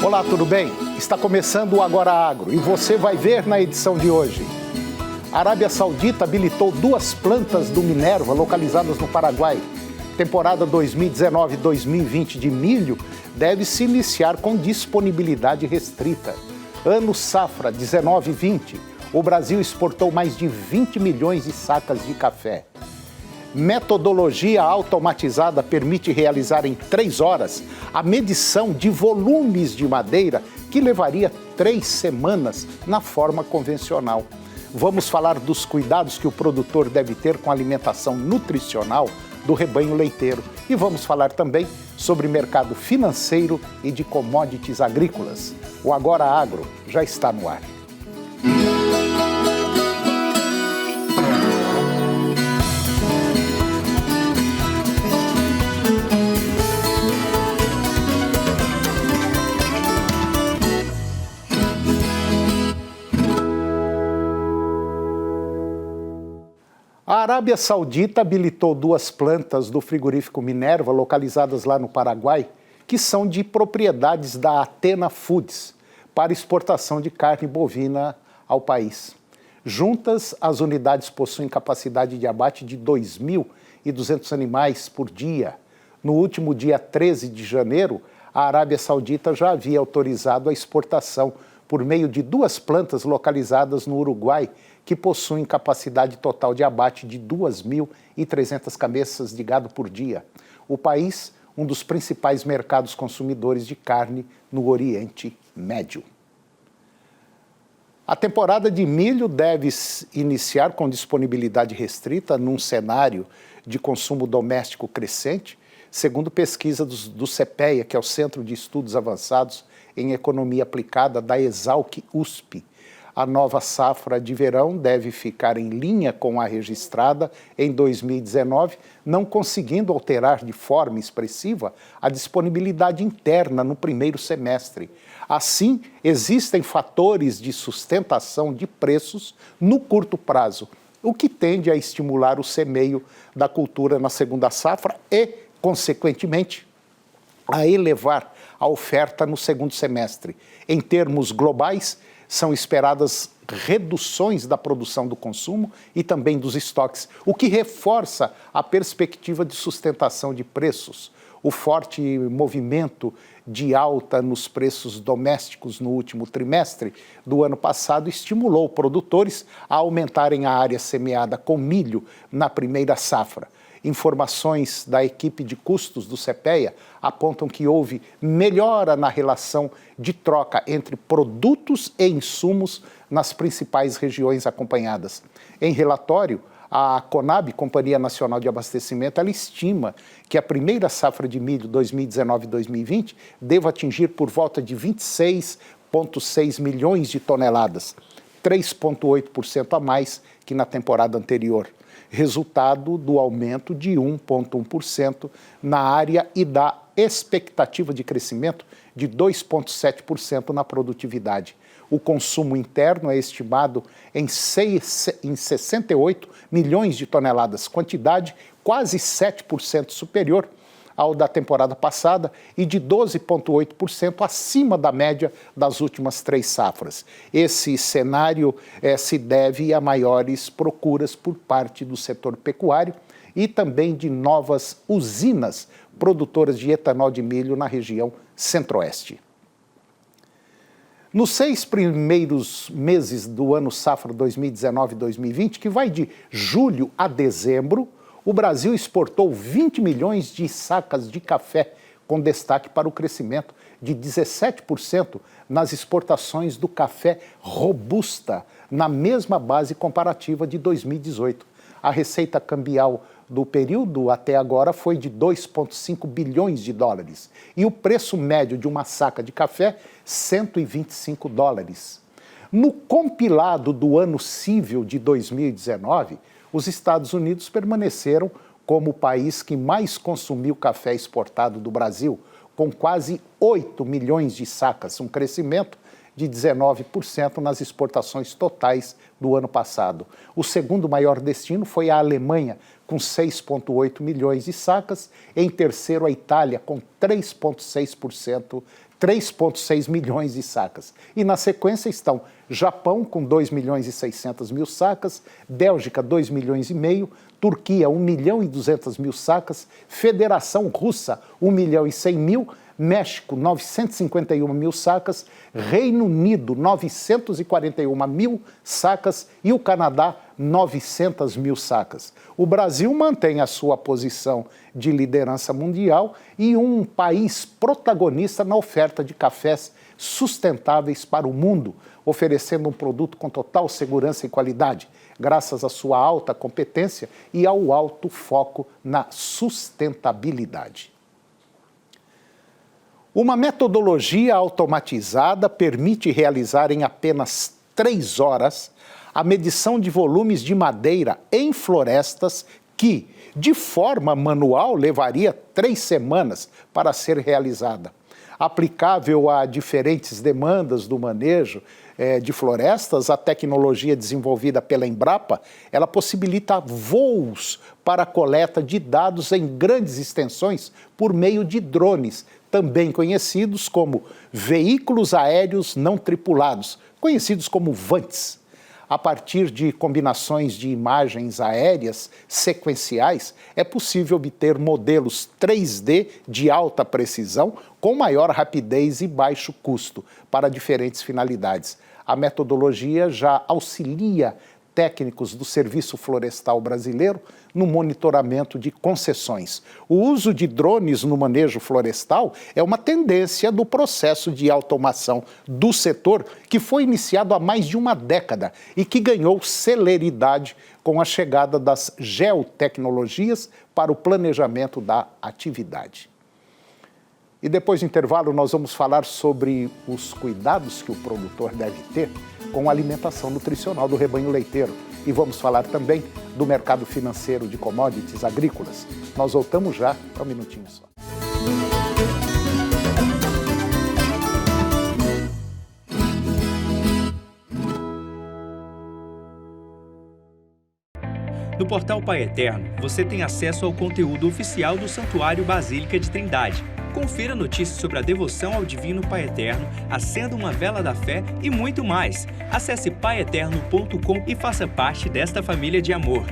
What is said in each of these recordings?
Olá, tudo bem? Está começando o Agora Agro e você vai ver na edição de hoje. A Arábia Saudita habilitou 2 plantas do Minerva localizadas no Paraguai. Temporada 2019-2020 de milho deve se iniciar com disponibilidade restrita. Ano safra 19-20, o Brasil exportou mais de 20 milhões de sacas de café. Metodologia automatizada permite realizar em 3 horas a medição de volumes de madeira que levaria 3 semanas na forma convencional. Vamos falar dos cuidados que o produtor deve ter com a alimentação nutricional do rebanho leiteiro. E vamos falar também sobre mercado financeiro e de commodities agrícolas. O Agora Agro já está no ar. A Arábia Saudita habilitou 2 plantas do frigorífico Minerva, localizadas lá no Paraguai, que são de propriedades da Athena Foods, para exportação de carne bovina ao país. Juntas, as unidades possuem capacidade de abate de 2.200 animais por dia. No último dia 13 de janeiro, a Arábia Saudita já havia autorizado a exportação por meio de 2 plantas localizadas no Uruguai, que possuem capacidade total de abate de 2.300 cabeças de gado por dia. O país, um dos principais mercados consumidores de carne no Oriente Médio. A temporada de milho deve iniciar com disponibilidade restrita num cenário de consumo doméstico crescente, segundo pesquisa do CEPEA, que é o Centro de Estudos Avançados em Economia Aplicada da Exalc-USP. A nova safra de verão deve ficar em linha com a registrada em 2019, não conseguindo alterar de forma expressiva a disponibilidade interna no primeiro semestre. Assim, existem fatores de sustentação de preços no curto prazo, o que tende a estimular o semeio da cultura na segunda safra e, consequentemente, a elevar a oferta no segundo semestre. Em termos globais, são esperadas reduções da produção do consumo e também dos estoques, o que reforça a perspectiva de sustentação de preços. O forte movimento de alta nos preços domésticos no último trimestre do ano passado estimulou produtores a aumentarem a área semeada com milho na primeira safra. Informações da equipe de custos do CEPEA apontam que houve melhora na relação de troca entre produtos e insumos nas principais regiões acompanhadas. Em relatório, a Conab, Companhia Nacional de Abastecimento, ela estima que a primeira safra de milho 2019-2020 deva atingir por volta de 26,6 milhões de toneladas, 3,8% a mais que na temporada anterior, resultado do aumento de 1,1% na área e da expectativa de crescimento de 2,7% na produtividade. O consumo interno é estimado em 68 milhões de toneladas, quantidade quase 7% superior ao da temporada passada e de 12,8% acima da média das últimas 3 safras. Esse cenário se deve a maiores procuras por parte do setor pecuário e também de novas usinas produtoras de etanol de milho na região centro-oeste. Nos 6 primeiros meses do ano safra 2019-2020, que vai de julho a dezembro, o Brasil exportou 20 milhões de sacas de café, com destaque para o crescimento de 17% nas exportações do café robusta, na mesma base comparativa de 2018. A receita cambial do período até agora foi de 2,5 bilhões de dólares e o preço médio de uma saca de café, 125 dólares. No compilado do ano civil de 2019, os Estados Unidos permaneceram como o país que mais consumiu café exportado do Brasil, com quase 8 milhões de sacas, um crescimento de 19% nas exportações totais do ano passado. O segundo maior destino foi a Alemanha, com 6,8 milhões de sacas. Em terceiro, a Itália, com 3,6 milhões de sacas. E na sequência estão Japão, com 2 milhões e 600 mil sacas, Bélgica, 2 milhões e meio, Turquia, 1 milhão e 200 mil sacas, Federação Russa, 1 milhão e 100 mil, México, 951 mil sacas, Reino Unido, 941 mil sacas e o Canadá, 900 mil sacas. O Brasil mantém a sua posição de liderança mundial e um país protagonista na oferta de cafés sustentáveis para o mundo, oferecendo um produto com total segurança e qualidade, graças à sua alta competência e ao alto foco na sustentabilidade. Uma metodologia automatizada permite realizar em apenas 3 horas a medição de volumes de madeira em florestas que, de forma manual, levaria 3 semanas para ser realizada. Aplicável a diferentes demandas do manejo de florestas, a tecnologia desenvolvida pela Embrapa, ela possibilita voos para a coleta de dados em grandes extensões por meio de drones, também conhecidos como veículos aéreos não tripulados, conhecidos como VANTs. A partir de combinações de imagens aéreas sequenciais, é possível obter modelos 3D de alta precisão com maior rapidez e baixo custo para diferentes finalidades. A metodologia já auxilia técnicos do Serviço Florestal Brasileiro no monitoramento de concessões. O uso de drones no manejo florestal é uma tendência do processo de automação do setor que foi iniciado há mais de uma década e que ganhou celeridade com a chegada das geotecnologias para o planejamento da atividade. E depois do intervalo nós vamos falar sobre os cuidados que o produtor deve ter com a alimentação nutricional do rebanho leiteiro. E vamos falar também do mercado financeiro de commodities agrícolas. Nós voltamos já para um minutinho só. No portal Pai Eterno, você tem acesso ao conteúdo oficial do Santuário Basílica de Trindade. Confira notícias sobre a devoção ao Divino Pai Eterno, acenda uma vela da fé e muito mais. Acesse paieterno.com e faça parte desta família de amor.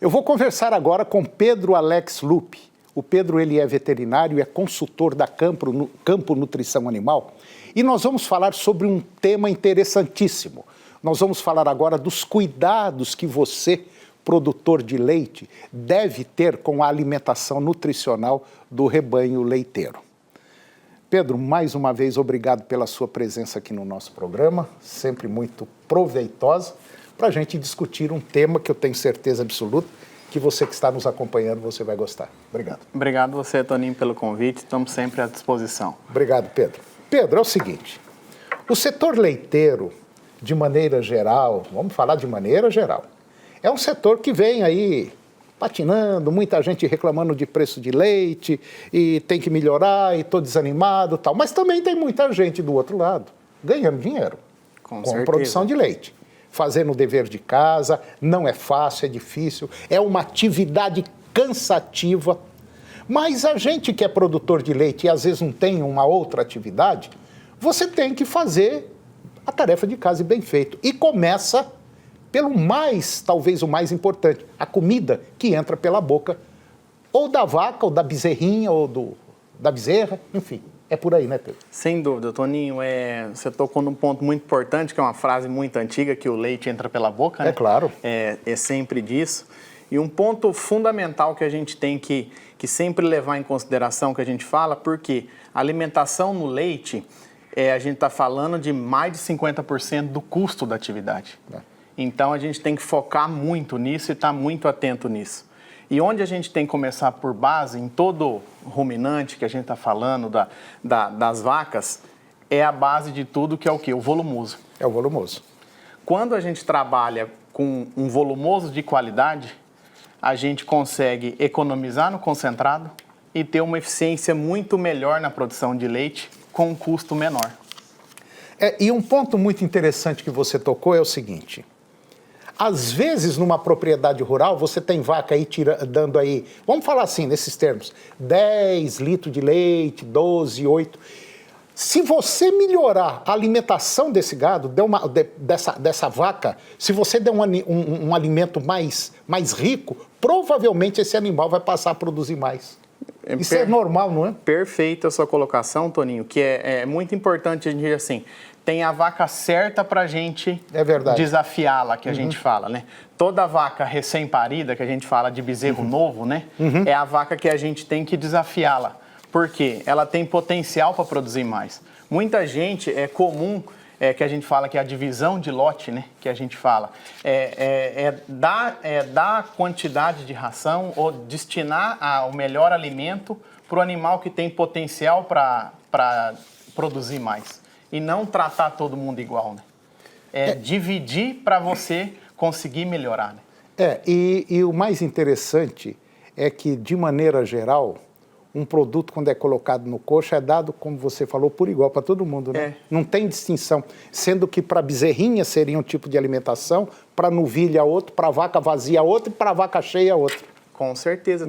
Eu vou conversar agora com Pedro Alex Lupe. O Pedro ele é veterinário e é consultor da Campo Nutrição Animal. E nós vamos falar sobre um tema interessantíssimo. Nós vamos falar agora dos cuidados que você, produtor de leite, deve ter com a alimentação nutricional do rebanho leiteiro. Pedro, mais uma vez, obrigado pela sua presença aqui no nosso programa, sempre muito proveitosa, para a gente discutir um tema que eu tenho certeza absoluta que você que está nos acompanhando, você vai gostar. Obrigado. Obrigado você, Toninho, pelo convite. Estamos sempre à disposição. Obrigado, Pedro. Pedro, é o seguinte, o setor leiteiro, de maneira geral, vamos falar de maneira geral, é um setor que vem aí patinando, muita gente reclamando de preço de leite, e tem que melhorar, e estou desanimado e tal, mas também tem muita gente do outro lado, ganhando dinheiro com a produção de leite. Fazendo o dever de casa, não é fácil, é difícil, é uma atividade cansativa. Mas a gente que é produtor de leite e às vezes não tem uma outra atividade, você tem que fazer a tarefa de casa e bem feito. E começa pelo mais, talvez o mais importante, a comida que entra pela boca, ou da vaca, ou da bezerrinha, ou da bezerra, enfim. É por aí, né, Pedro? Sem dúvida, Toninho. Você tocou num ponto muito importante, que é uma frase muito antiga, que o leite entra pela boca, né? É claro. É sempre disso. E um ponto fundamental que a gente tem que sempre levar em consideração, que a gente fala, porque a alimentação no leite, a gente está falando de mais de 50% do custo da atividade. Então, a gente tem que focar muito nisso e estar muito atento nisso. E onde a gente tem que começar por base, em todo ruminante que a gente está falando, das vacas, é a base de tudo, que é o quê? O volumoso. É o volumoso. Quando a gente trabalha com um volumoso de qualidade, a gente consegue economizar no concentrado e ter uma eficiência muito melhor na produção de leite com um custo menor. E um ponto muito interessante que você tocou é o seguinte: às vezes, numa propriedade rural, você tem vaca aí dando aí, vamos falar assim, nesses termos, 10 litros de leite, 12, 8. Se você melhorar a alimentação desse gado, dessa vaca, se você der um alimento mais rico, provavelmente esse animal vai passar a produzir mais. Isso é normal, não é? Perfeita a sua colocação, Toninho, que é muito importante a gente dizer assim, tem a vaca certa para a gente desafiá-la, que a gente fala, né? Toda vaca recém-parida, que a gente fala de bezerro novo, né? É a vaca que a gente tem que desafiá-la. Por quê? Ela tem potencial para produzir mais. Muita gente, é comum, que a gente fala que é a divisão de lote, né? Que a gente fala, dar quantidade de ração ou destinar o melhor alimento para o animal que tem potencial para produzir mais. E não tratar todo mundo igual, né? Dividir para você conseguir melhorar, né? E o mais interessante é que, de maneira geral, um produto, quando é colocado no coxo, é dado, como você falou, por igual para todo mundo, né? Não tem distinção. Sendo que para bezerrinha seria um tipo de alimentação, para novilha outro, para vaca vazia outro e para vaca cheia outro. Com certeza,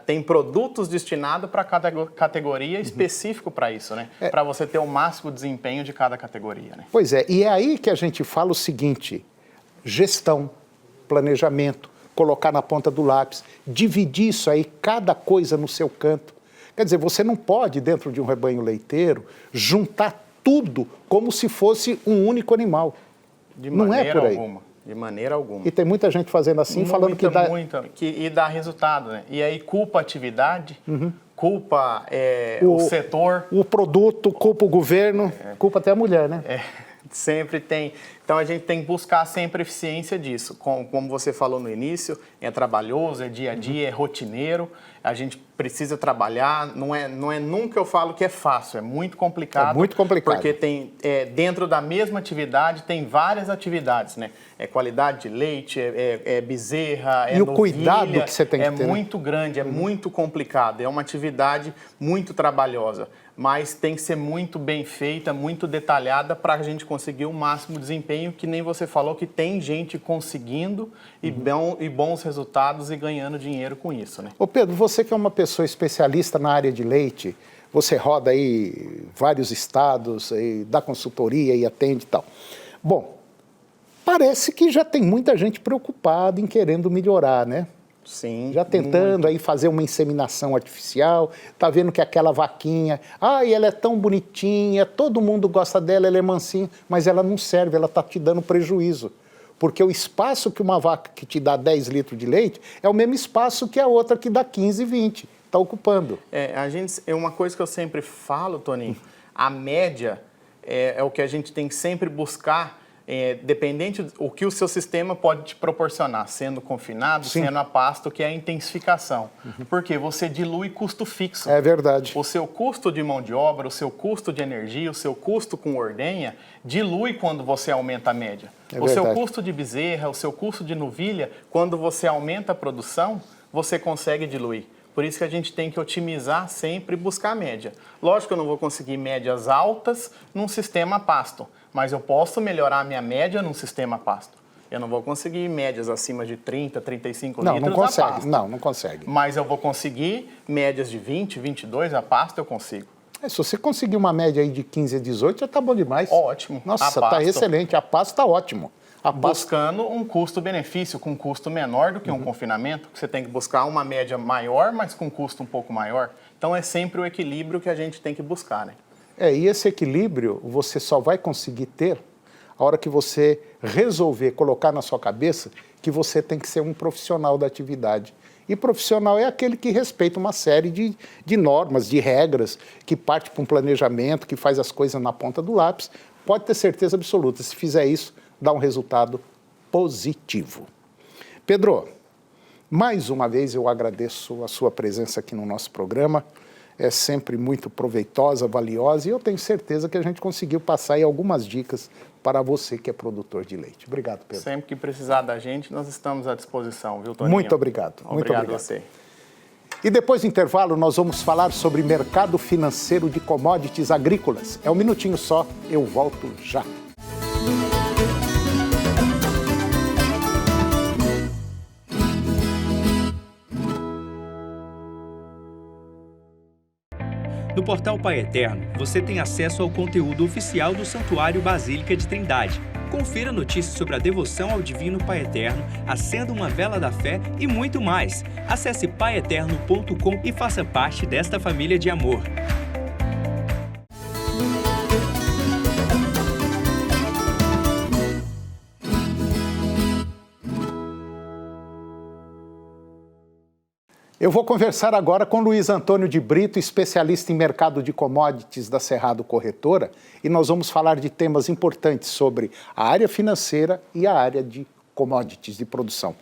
tem produtos destinados para cada categoria específico para isso, né? Para você ter o máximo desempenho de cada categoria, né? Pois é, e é aí que a gente fala o seguinte: gestão, planejamento, colocar na ponta do lápis, dividir isso aí, cada coisa no seu canto. Quer dizer, você não pode, dentro de um rebanho leiteiro, juntar tudo como se fosse um único animal. Não é por aí. De maneira alguma. E tem muita gente fazendo assim, falando que dá... E dá resultado, né? E aí culpa a atividade, culpa o setor. O produto, culpa o governo, culpa até a mulher, né? Sempre tem. Então, a gente tem que buscar sempre eficiência disso. Como você falou no início, é trabalhoso, é dia a dia, é rotineiro. A gente precisa trabalhar. Não é nunca eu falo que é fácil, é muito complicado. É muito complicado. Porque dentro da mesma atividade tem várias atividades, né? É qualidade de leite, é bezerra, é novilha. E o cuidado que você tem que ter. É muito grande, é muito complicado. É uma atividade muito trabalhosa. Mas tem que ser muito bem feita, muito detalhada para a gente conseguir o máximo desempenho, que nem você falou, que tem gente conseguindo e bons resultados e ganhando dinheiro com isso, né? Ô Pedro, você que é uma pessoa especialista na área de leite, você roda aí vários estados, aí dá consultoria e atende e tal. Bom, parece que já tem muita gente preocupada em querendo melhorar, né? Sim. Já tentando aí fazer uma inseminação artificial, tá vendo que aquela vaquinha, ela é tão bonitinha, todo mundo gosta dela, ela é mansinha, mas ela não serve, ela tá te dando prejuízo. Porque o espaço que uma vaca que te dá 10 litros de leite é o mesmo espaço que a outra que dá 15, 20, está ocupando. Uma coisa que eu sempre falo, Toninho, a média é o que a gente tem que sempre buscar, dependente do que o seu sistema pode te proporcionar, sendo confinado, sendo a pasto, que é a intensificação. Porque você dilui custo fixo. É verdade. O seu custo de mão de obra, o seu custo de energia, o seu custo com ordenha, dilui quando você aumenta a média. Seu custo de bezerra, o seu custo de novilha, quando você aumenta a produção, você consegue diluir. Por isso que a gente tem que otimizar sempre e buscar a média. Lógico que eu não vou conseguir médias altas num sistema pasto, mas eu posso melhorar a minha média num sistema pasto. Eu não vou conseguir médias acima de 30, 35 litros não consegue, a pasto. Não consegue. Mas eu vou conseguir médias de 20, 22 a pasto, eu consigo. Se você conseguir uma média aí de 15 a 18, já está bom demais. Ótimo. Nossa, está excelente. A pasto está ótimo. Buscando um custo-benefício, com um custo menor do que um confinamento, que você tem que buscar uma média maior, mas com custo um pouco maior. Então, é sempre o equilíbrio que a gente tem que buscar, né? E esse equilíbrio você só vai conseguir ter a hora que você resolver colocar na sua cabeça que você tem que ser um profissional da atividade. E profissional é aquele que respeita uma série de normas, de regras, que parte para um planejamento, que faz as coisas na ponta do lápis. Pode ter certeza absoluta, se fizer isso, dá um resultado positivo. Pedro, mais uma vez eu agradeço a sua presença aqui no nosso programa. é sempre muito proveitosa, valiosa, e eu tenho certeza que a gente conseguiu passar aí algumas dicas para você que é produtor de leite. Obrigado, Pedro. Sempre que precisar da gente, nós estamos à disposição, viu, Toninho? Muito obrigado. Obrigado a você. E depois do intervalo, nós vamos falar sobre mercado financeiro de commodities agrícolas. É um minutinho só, eu volto já. No portal Pai Eterno, você tem acesso ao conteúdo oficial do Santuário Basílica de Trindade. Confira notícias sobre a devoção ao Divino Pai Eterno, acenda uma vela da fé e muito mais. Acesse paieterno.com e faça parte desta família de amor. Eu vou conversar agora com Luiz Antônio de Brito, especialista em mercado de commodities da Cerrado Corretora, e nós vamos falar de temas importantes sobre a área financeira e a área de commodities de produção.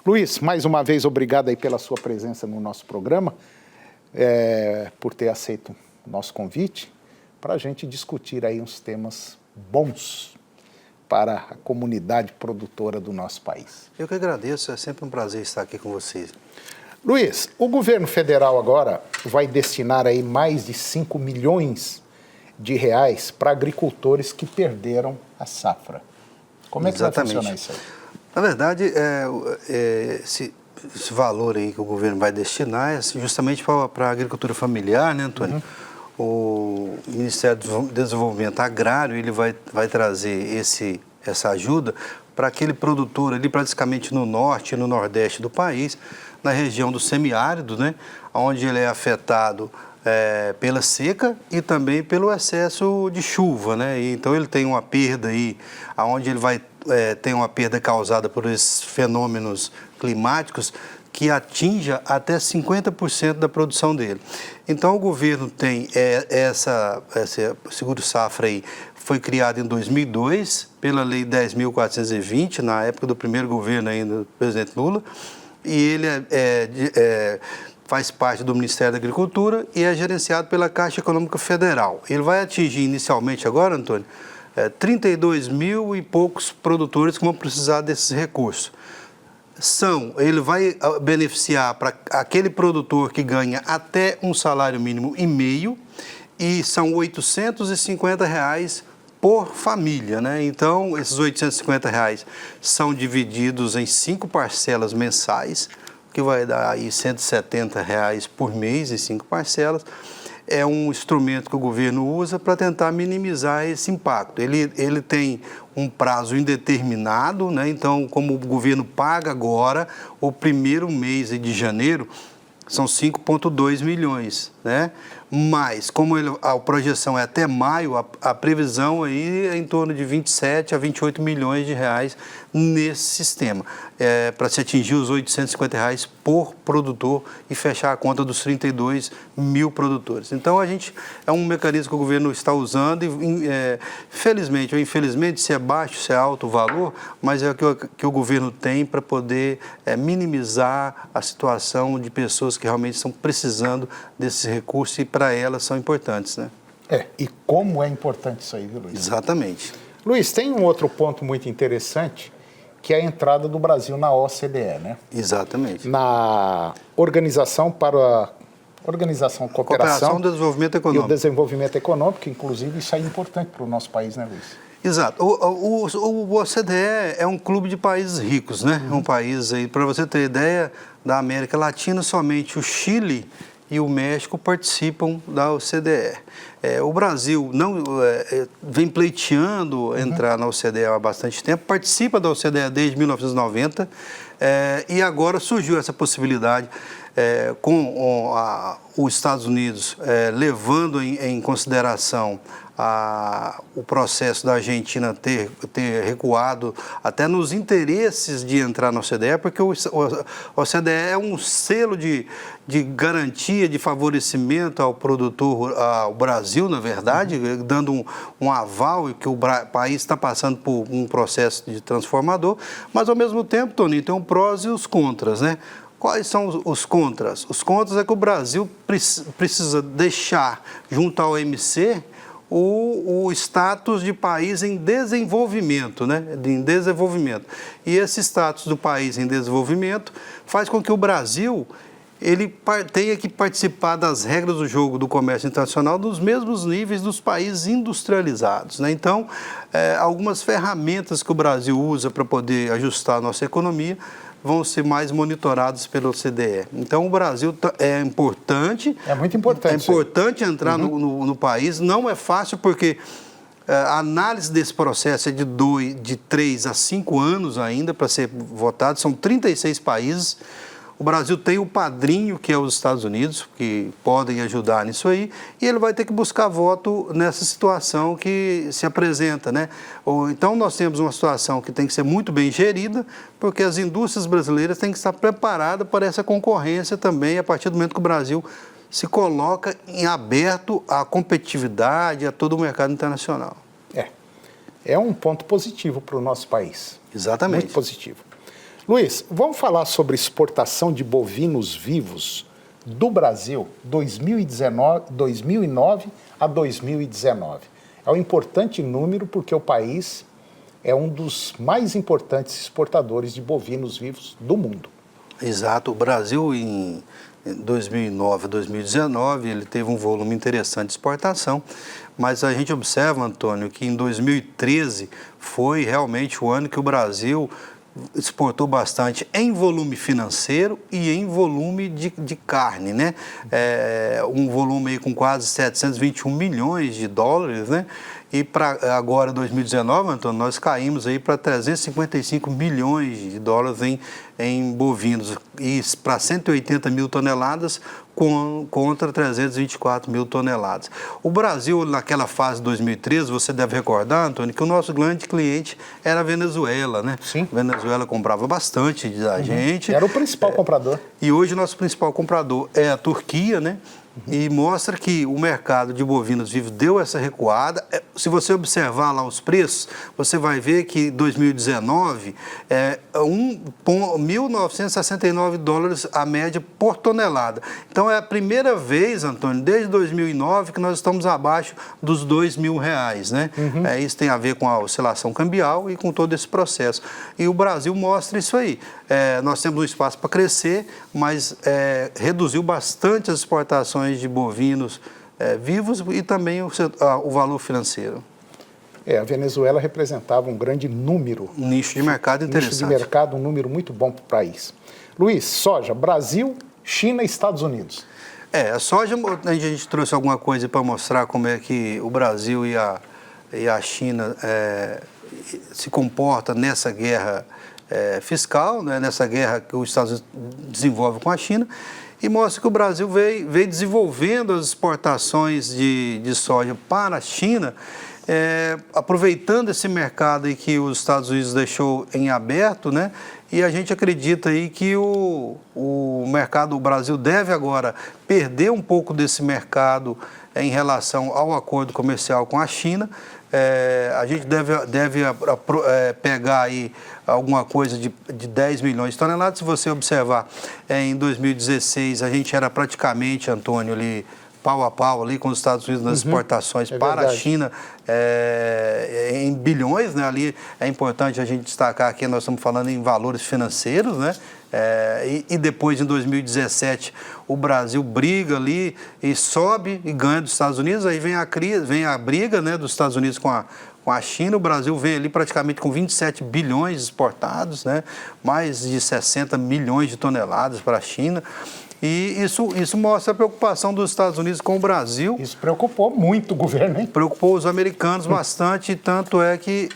Luiz, mais uma vez, obrigado aí pela sua presença no nosso programa, por ter aceito o nosso convite, para a gente discutir aí uns temas bons para a comunidade produtora do nosso país. Eu que agradeço, é sempre um prazer estar aqui com vocês. Luiz, o governo federal agora vai destinar aí mais de 5 milhões de reais para agricultores que perderam a safra. Como é que vai funcionar isso aí? Na verdade, esse valor aí que o governo vai destinar é justamente para a agricultura familiar, né, Antônio? O Ministério do Desenvolvimento Agrário ele vai trazer essa ajuda para aquele produtor ali praticamente no norte e no nordeste do país, na região do semiárido, né, onde ele é afetado pela seca e também pelo excesso de chuva, né? E, então ele tem uma perda aí, onde ele vai ter uma perda causada por esses fenômenos climáticos que atinja até 50% da produção dele. Então o governo tem essa seguro-safra aí, foi criado em 2002 pela Lei 10.420, na época do primeiro governo ainda do presidente Lula, e ele faz parte do Ministério da Agricultura e é gerenciado pela Caixa Econômica Federal. Ele vai atingir inicialmente agora, Antônio, 32 mil e poucos produtores que vão precisar desses recursos. Ele vai beneficiar para aquele produtor que ganha até um salário mínimo e meio, e são R$ 850 por família, né? Então, esses R$ 850 são divididos em 5 parcelas mensais, que vai dar aí R$ 170 por mês em 5 parcelas. É um instrumento que o governo usa para tentar minimizar esse impacto. Ele tem um prazo indeterminado, né? Então, como o governo paga agora, o primeiro mês de janeiro, são 5,2 milhões, né? Mas, como a projeção é até maio, a previsão aí é em torno de 27 a 28 milhões de reais nesse sistema, para se atingir os R$ 850 por produtor e fechar a conta dos 32 mil produtores. Então, é um mecanismo que o governo está usando e, felizmente ou infelizmente, se é baixo, se é alto o valor, mas é o que o governo tem para poder minimizar a situação de pessoas que realmente estão precisando desses recursos e para elas são importantes, né? E como é importante isso aí, viu, Luiz? Exatamente. Luiz, tem um outro ponto muito interessante, que é a entrada do Brasil na OCDE, né? Exatamente. Na Cooperação, Desenvolvimento Econômico. E o Desenvolvimento Econômico, inclusive, isso é importante para o nosso país, né, Luiz? Exato. O OCDE é um clube de países ricos, né? Um país aí, para você ter ideia, da América Latina, somente o Chile e o México participam da OCDE. O Brasil vem pleiteando entrar na OCDE há bastante tempo, participa da OCDE desde 1990 e agora surgiu essa possibilidade com os Estados Unidos levando em consideração o processo da Argentina ter recuado até nos interesses de entrar na OCDE, porque o OCDE é um selo de garantia, de favorecimento ao produtor, ao Brasil, na verdade, dando um aval que o país está passando por um processo de transformador, mas ao mesmo tempo, Toninho, tem um prós e os contras, né? Quais são os contras? Os contras é que o Brasil precisa deixar, junto ao OMC, o status de país em desenvolvimento, né? Em desenvolvimento. E esse status do país em desenvolvimento faz com que o Brasil ele tenha que participar das regras do jogo do comércio internacional nos mesmos níveis dos países industrializados, né? Então, algumas ferramentas que o Brasil usa para poder ajustar a nossa economia vão ser mais monitorados pelo OCDE. Então, o Brasil é importante. É muito importante. É importante entrar no país. Não é fácil porque a análise desse processo é de 3 a 5 anos ainda para ser votado. São 36 países. O Brasil tem o padrinho, que é os Estados Unidos, que podem ajudar nisso aí, e ele vai ter que buscar voto nessa situação que se apresenta, né? Então, nós temos uma situação que tem que ser muito bem gerida, porque as indústrias brasileiras têm que estar preparadas para essa concorrência também, a partir do momento que o Brasil se coloca em aberto à competitividade, a todo o mercado internacional. É um ponto positivo para o nosso país. Exatamente. Muito positivo. Luiz, vamos falar sobre exportação de bovinos vivos do Brasil 2009 a 2019. É um importante número porque o país é um dos mais importantes exportadores de bovinos vivos do mundo. Exato. O Brasil, em 2009 a 2019, ele teve um volume interessante de exportação, mas a gente observa, Antônio, que em 2013 foi realmente o ano que o Brasil exportou bastante em volume financeiro e em volume de carne, né? Um volume aí com quase 721 milhões de dólares, né? E para agora, 2019, Antônio, nós caímos aí para 355 milhões de dólares em bovinos e para 180 mil toneladas contra 324 mil toneladas. O Brasil, naquela fase de 2013, você deve recordar, Antônio, que o nosso grande cliente era a Venezuela, né? Sim. A Venezuela comprava bastante da gente. Era o principal comprador. E hoje o nosso principal comprador é a Turquia, né? E mostra que o mercado de bovinos vivos deu essa recuada. Se você observar lá os preços, você vai ver que 2019 é $1.969 a média por tonelada. Então é a primeira vez, Antônio, desde 2009 que nós estamos abaixo dos R$2.000, né? Isso tem a ver com a oscilação cambial e com todo esse processo. E o Brasil mostra isso aí. Nós temos um espaço para crescer, mas reduziu bastante as exportações de bovinos vivos e também o valor financeiro. A Venezuela representava um grande número. Um nicho de mercado interessante. Nicho de mercado, um número muito bom para o país. Luiz, soja, Brasil, China e Estados Unidos. A soja, a gente trouxe alguma coisa para mostrar como é que o Brasil e a China se comportam nessa guerra fiscal, né, nessa guerra que os Estados Unidos desenvolve com a China, e mostra que o Brasil veio desenvolvendo as exportações de soja para a China, aproveitando esse mercado aí que os Estados Unidos deixou em aberto, né? E a gente acredita aí que o Brasil deve agora perder um pouco desse mercado em relação ao acordo comercial com a China. A gente deve pegar aí alguma coisa de 10 milhões de toneladas. Se você observar, em 2016 a gente era praticamente, Antônio, ali pau a pau ali com os Estados Unidos nas exportações para a China em bilhões, né? Ali é importante a gente destacar que nós estamos falando em valores financeiros, né? E depois, em 2017, o Brasil briga ali e sobe e ganha dos Estados Unidos, aí vem a briga, né, dos Estados Unidos com a China. O Brasil vem ali praticamente com 27 bilhões exportados, né? Mais de 60 milhões de toneladas para a China. E isso mostra a preocupação dos Estados Unidos com o Brasil. Isso preocupou muito o governo, hein? Preocupou os americanos bastante, tanto é que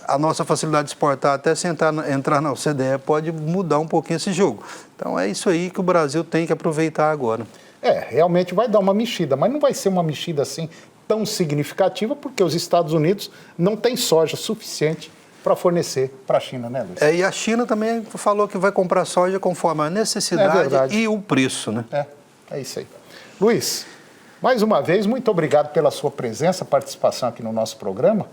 a nossa facilidade de exportar, até se entrar na OCDE, pode mudar um pouquinho esse jogo. Então é isso aí que o Brasil tem que aproveitar agora. Realmente vai dar uma mexida, mas não vai ser uma mexida assim tão significativa, porque os Estados Unidos não têm soja suficiente para fornecer para a China, né, Luiz? E a China também falou que vai comprar soja conforme a necessidade e o preço, né? É isso aí. Luiz, mais uma vez, muito obrigado pela sua presença, participação aqui no nosso programa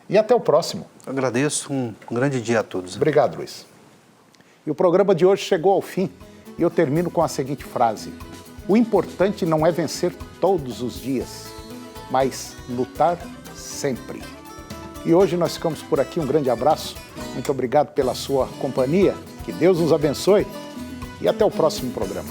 e até o próximo. Eu agradeço, um grande dia a todos. Obrigado, Luiz. E o programa de hoje chegou ao fim e eu termino com a seguinte frase: o importante não é vencer todos os dias, mas lutar sempre. E hoje nós ficamos por aqui, um grande abraço, muito obrigado pela sua companhia, que Deus nos abençoe e até o próximo programa.